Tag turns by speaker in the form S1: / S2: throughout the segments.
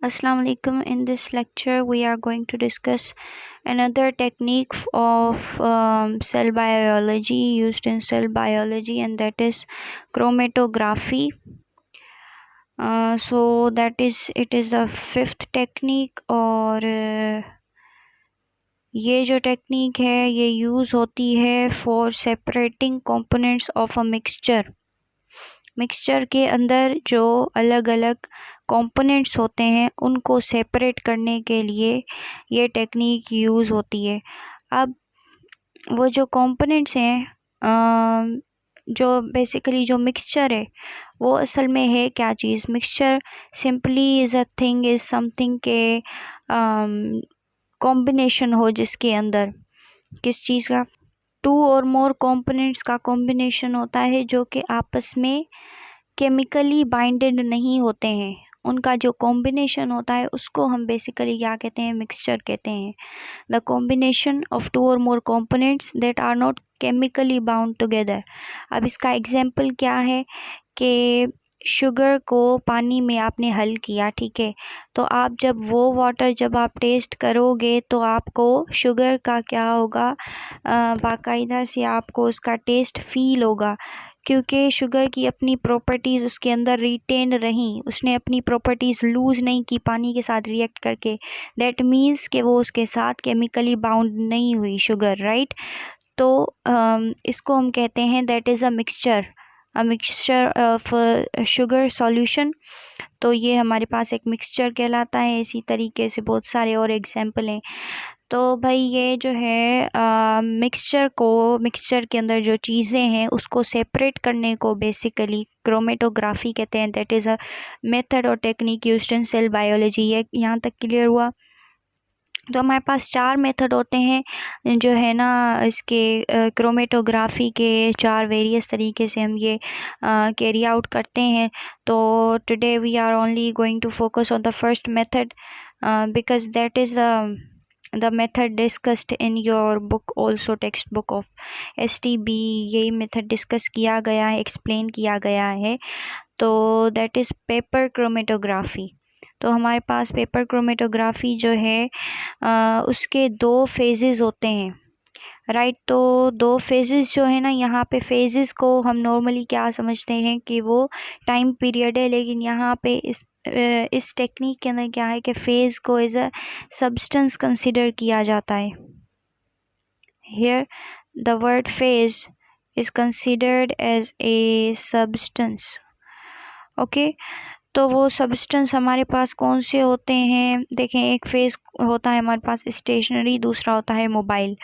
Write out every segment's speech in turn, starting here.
S1: Assalamu alaikum. In this lecture, we are going to discuss another technique of cell biology used in cell biology, and that is chromatography. So that is it is the fifth technique और ये जो technique है ये use होती है for separating components of a mixture के अंदर जो अलग अलग कंपोनेंट्स होते हैं उनको सेपरेट करने के लिए ये टेक्निक यूज़ होती है। अब वो जो कंपोनेंट्स हैं जो बेसिकली जो मिक्सचर है वो असल में है क्या चीज़। Mixture simply is a thing is something के कॉम्बिनेशन हो जिसके अंदर किस चीज़ का टू और मोर कंपोनेंट्स का कॉम्बिनेशन होता है जो कि आपस में केमिकली बाइंडेड नहीं होते हैं। उनका जो कॉम्बिनेशन होता है उसको हम बेसिकली क्या कहते हैं, मिक्सचर कहते हैं। द कॉम्बिनेशन ऑफ टू और more components that are not chemically bound together. अब इसका एग्जांपल क्या है कि शुगर को पानी में आपने हल किया, ठीक है, तो आप जब वो वाटर जब आप टेस्ट करोगे तो आपको शुगर का क्या होगा, बाकायदा से आपको उसका टेस्ट फील होगा क्योंकि शुगर की अपनी प्रॉपर्टीज़ उसके अंदर रिटेन रहीं, उसने अपनी प्रॉपर्टीज़ लूज़ नहीं की पानी के साथ रिएक्ट करके। दैट मीन्स कि वो उसके साथ केमिकली बाउंड नहीं हुई शुगर, राइट। तो इसको हम कहते हैं that is a mixture of sugar solution. तो ये हमारे पास एक मिक्सचर कहलाता है। इसी तरीके से बहुत सारे और एग्जांपल हैं। तो भाई ये जो है मिक्सचर के अंदर जो चीज़ें हैं उसको सेपरेट करने को बेसिकली क्रोमेटोग्राफी कहते हैं। दैट इज़ अ मेथड और technique used in cell biology. ये यहाँ तक क्लियर हुआ। तो हमारे पास 4 मेथड होते हैं जो है ना, इसके क्रोमेटोग्राफी के 4 वेरियस तरीके से हम ये कैरी आउट करते हैं। तो today we are only going to focus on the first method because that is the method discussed in your book also, text book of STB। यही मेथड डिस्कस किया गया है, एक्सप्लेन किया गया है। तो दैट इज़ पेपर क्रोमेटोग्राफी। तो हमारे पास पेपर क्रोमेटोग्राफी जो है उसके 2 फेजेस होते हैं, राइट। तो 2 फेजेस जो है ना, यहाँ पे फेजेस को हम नॉर्मली क्या समझते हैं कि वो टाइम पीरियड है, लेकिन यहाँ पे इस टेक्निक के अंदर क्या है कि फेज़ को एज अ सब्सटेंस कंसिडर किया जाता है। Here the word phase is considered as a substance, okay. तो वो सब्सटेंस हमारे पास कौन से होते हैं, देखें, एक फ़ेज़ होता है हमारे पास स्टेशनरी, दूसरा होता है मोबाइल।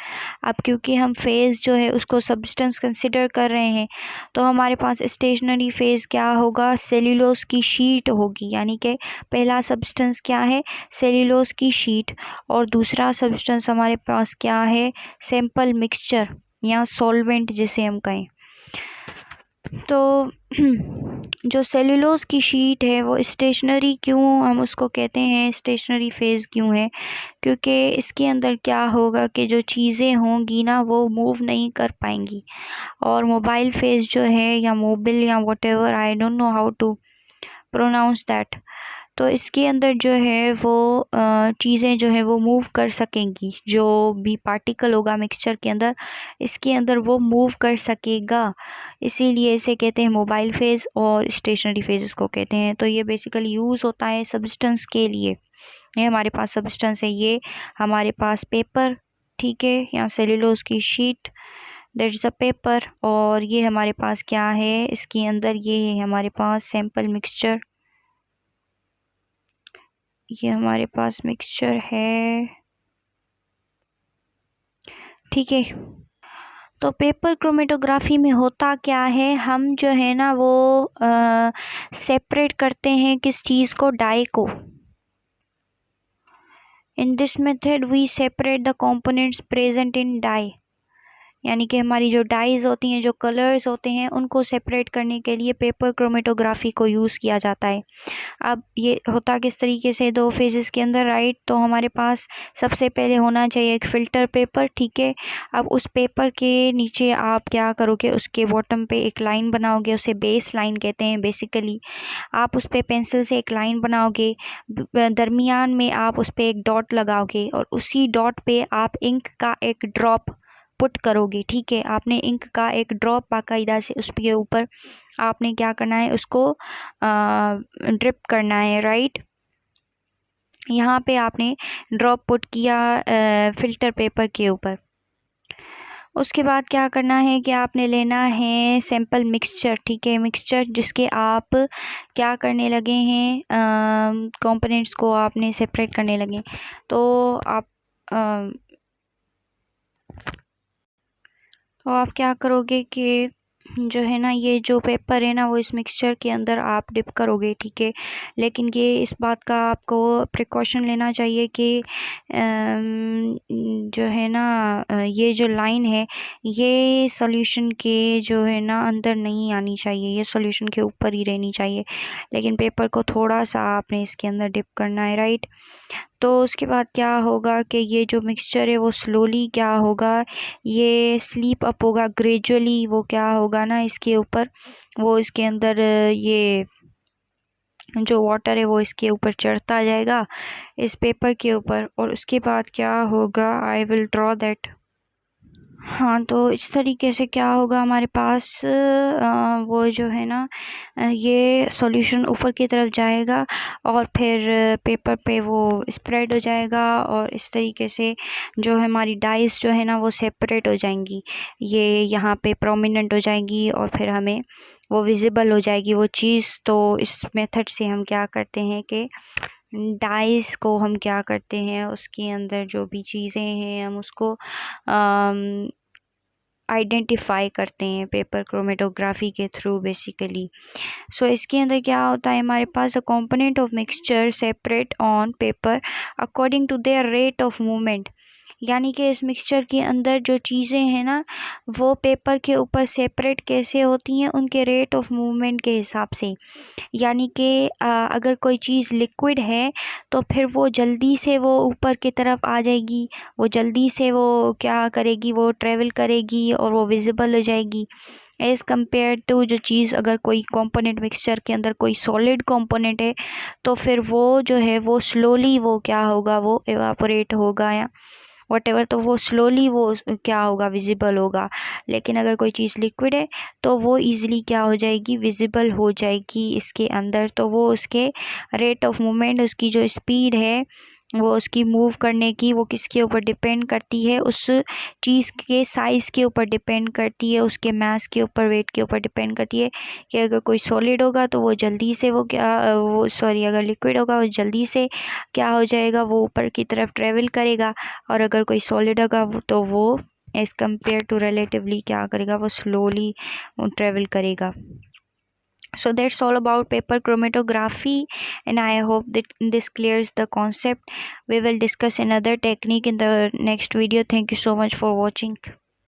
S1: अब क्योंकि हम फ़ेज़ जो है उसको सब्सटेंस कंसिडर कर रहे हैं तो हमारे पास स्टेशनरी फ़ेज़ क्या होगा, सेल्यूलोज की शीट होगी। यानी कि पहला सब्सटेंस क्या है, सेल्यूलोज की शीट, और दूसरा सब्सटेंस हमारे पास क्या है, सैम्पल मिक्सचर या सॉल्वेंट जिसे हम कहें। तो जो सेल्यूलोज की शीट है वो स्टेशनरी क्यों हम उसको कहते हैं, स्टेशनरी फ़ेज़ क्यों है, क्योंकि इसके अंदर क्या होगा कि जो चीज़ें होंगी ना वो मूव नहीं कर पाएंगी। और मोबाइल फ़ेज़ जो है या मोबिल या whatever, I don't know how to pronounce that, तो इसके अंदर जो है वो चीज़ें जो है वो मूव कर सकेंगी। जो भी पार्टिकल होगा मिक्सचर के अंदर, इसके अंदर वो मूव कर सकेगा। इसीलिए इसे कहते हैं मोबाइल फ़ेज़ और स्टेशनरी फ़ेज़ इसको कहते हैं। तो ये बेसिकली यूज़ होता है सब्सटेंस के लिए। ये हमारे पास सब्सटेंस है, ये हमारे पास पेपर, ठीक है, या सेल्यूलोज की sheet, that is a paper. और ये हमारे पास क्या है, इसके अंदर ये है हमारे पास सैम्पल मिक्सचर, ये हमारे पास मिक्सचर है, ठीक है। तो पेपर क्रोमेटोग्राफी में होता क्या है, हम जो है ना वो सेपरेट करते हैं किस चीज़ को, डाई को। In this method we separate the components present in dye. यानी कि हमारी जो डाइज़ होती हैं, जो कलर्स होते हैं, उनको सेपरेट करने के लिए पेपर क्रोमेटोग्राफी को यूज़ किया जाता है। अब ये होता किस तरीके से, 2 फेजेस के अंदर, राइट। तो हमारे पास सबसे पहले होना चाहिए एक फ़िल्टर पेपर, ठीक है। अब उस पेपर के नीचे आप क्या करोगे, उसके बॉटम पे एक लाइन बनाओगे, उसे बेस लाइन कहते हैं बेसिकली। आप उस पे पेंसिल से एक लाइन बनाओगे, दरमियान में आप उस पे एक डॉट लगाओगे और उसी डॉट पे आप इंक का एक ड्रॉप पुट करोगे, ठीक है। आपने इंक का एक ड्रॉप बाकायदा से उस के ऊपर आपने क्या करना है, उसको ड्रिप करना है, राइट। यहाँ पे आपने ड्रॉप पुट किया फ़िल्टर पेपर के ऊपर। उसके बाद क्या करना है कि आपने लेना है सैम्पल मिक्सचर, ठीक है। मिक्सचर जिसके आप क्या करने लगे हैं, कंपोनेंट्स को आपने सेपरेट करने लगे। तो आप क्या करोगे कि जो है ना, ये जो पेपर है ना, वो इस मिक्सचर के अंदर आप डिप करोगे, ठीक है। लेकिन ये इस बात का आपको प्रिकॉशन लेना चाहिए कि जो है ना, ये जो लाइन है ये सॉल्यूशन के जो है ना अंदर नहीं आनी चाहिए, ये सॉल्यूशन के ऊपर ही रहनी चाहिए। लेकिन पेपर को थोड़ा सा आपने इसके अंदर डिप करना है, राइट। तो उसके बाद क्या होगा कि ये जो मिक्सचर है वो स्लोली क्या होगा, ये स्लीप अप होगा, ग्रेजुअली वो क्या होगा ना इसके ऊपर, वो इसके अंदर ये जो वाटर है वो इसके ऊपर चढ़ता जाएगा, इस पेपर के ऊपर। और उसके बाद क्या होगा, आई विल ड्रॉ दैट। हाँ, तो इस तरीके से क्या होगा हमारे पास, वो जो है ना, ये सॉल्यूशन ऊपर की तरफ जाएगा और फिर पेपर पे वो स्प्रेड हो जाएगा और इस तरीके से जो हमारी डाइस जो है ना वो सेपरेट हो जाएंगी, ये यहाँ पे प्रोमिनेंट हो जाएंगी और फिर हमें वो विजिबल हो जाएगी वो चीज़। तो इस मेथड से हम क्या करते हैं कि डाइस को हम क्या करते हैं, उसके अंदर जो भी चीज़ें हैं हम उसको आइडेंटिफाई करते हैं पेपर क्रोमेटोग्राफी के थ्रू बेसिकली। सो इसके अंदर क्या होता है, हमारे पास a component of mixture separate on paper according to their rate of movement. यानी कि इस मिक्सचर के अंदर जो चीज़ें हैं ना वो पेपर के ऊपर सेपरेट कैसे होती हैं, उनके रेट ऑफ मूवमेंट के हिसाब से। यानी कि अगर कोई चीज़ लिक्विड है तो फिर वो जल्दी से वो ऊपर की तरफ आ जाएगी, वो जल्दी से वो क्या करेगी, वो ट्रेवल करेगी और वो विजिबल हो जाएगी, एज़ कम्पेयर टू जो चीज़, अगर कोई कंपोनेंट मिक्सचर के अंदर कोई सॉलिड कंपोनेंट है तो फिर वो जो है वो स्लोली वो क्या होगा, वो एवापोरेट होगा या वटेवर, तो वो स्लोली वो क्या होगा, विजिबल होगा। लेकिन अगर कोई चीज़ लिक्विड है तो वो इजीली क्या हो जाएगी, विजिबल हो जाएगी इसके अंदर। तो वो उसके रेट ऑफ मूवमेंट, उसकी जो स्पीड है वो उसकी मूव करने की, वो किसके ऊपर डिपेंड करती है, उस चीज़ के साइज़ के ऊपर डिपेंड करती है, उसके मास के ऊपर, वेट के ऊपर डिपेंड करती है। कि अगर कोई सॉलिड होगा तो वो जल्दी से वो क्या वो सॉरी अगर लिक्विड होगा वो जल्दी से क्या हो जाएगा, वो ऊपर की तरफ ट्रेवल करेगा। और अगर कोई सॉलिड होगा तो वो एज़ कम्पेयर टू रिलेटिवली क्या करेगा, वो स्लोली ट्रेवल करेगा। So that's all about paper chromatography, and I hope that this clears the concept. We will discuss another technique in the next video. Thank you so much for watching.